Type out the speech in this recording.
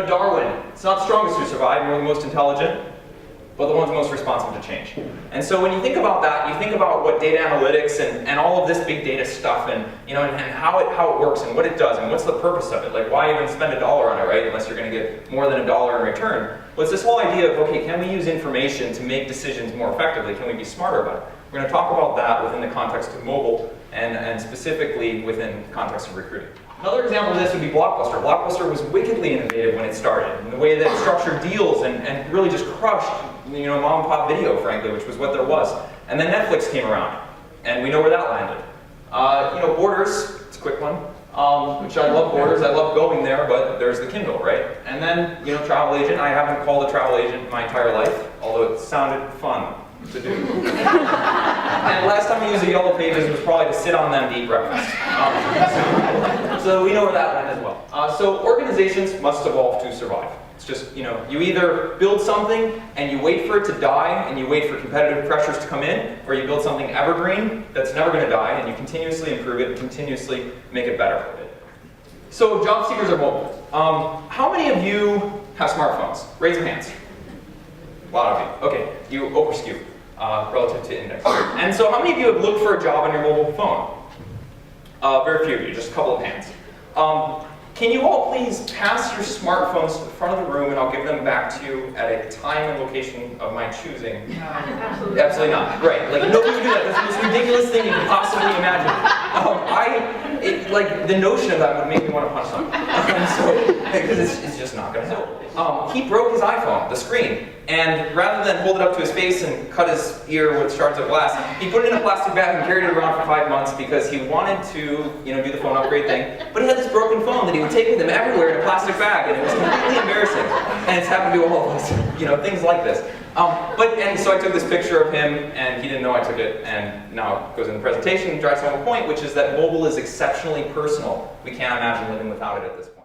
Darwin, it's not the strongest who survive, nor the most intelligent, but the ones most responsive to change. And so when you think about that, you think about what data analytics and all of this big data stuff and how it works and what it does and what's the purpose of it. Like, why even spend $1 on it, right? Unless you're going to get more than $1 in return. But it's this whole idea of, okay, can we use information to make decisions more effectively? Can we be smarter about it? We're going to talk about that within the context of mobile and specifically within the context of recruiting. Another example of this would be Blockbuster. Blockbuster was wickedly innovative when it started, in the way that it structured deals and really just crushed mom and pop video, frankly, which was what there was. And then Netflix came around, and we know where that landed. Borders, it's a quick one, which I love Borders, I love going there, but there's the Kindle, right? And then, travel agent, I haven't called a travel agent my entire life, although it sounded fun to do. And last time I used the Yellow Pages was probably to sit on them to eat breakfast. So we know where that went as well. So organizations must evolve to survive. It's just, you either build something and you wait for it to die and you wait for competitive pressures to come in, or you build something evergreen that's never going to die and you continuously improve it and continuously make it better. So job seekers are mobile. How many of you have smartphones? Raise your hands. A lot of you. Okay, you overskew relative to index. And so how many of you have looked for a job on your mobile phone? Very few of you, just a couple of hands. Can you all please pass your smartphones to the front of the room and I'll give them back to you at a time and location of my choosing? Absolutely not. Right. Like, nobody would do that. That's the most ridiculous thing you can possibly imagine. The notion of that would make me want to punch someone. Because it's just not going to help. He broke his iPhone, the screen, and rather than hold it up to his face and cut his ear with shards of glass, he put it in a plastic bag and carried it around for 5 months because he wanted to, do the phone upgrade thing. But he had this broken phone that he would take with him everywhere in a plastic bag, and it was completely embarrassing. And it's happened to all of us, things like this. And so I took this picture of him, and he didn't know I took it, and now it goes in the presentation and drives home a point, which is that mobile is exceptionally personal. We can't imagine living without it at this point.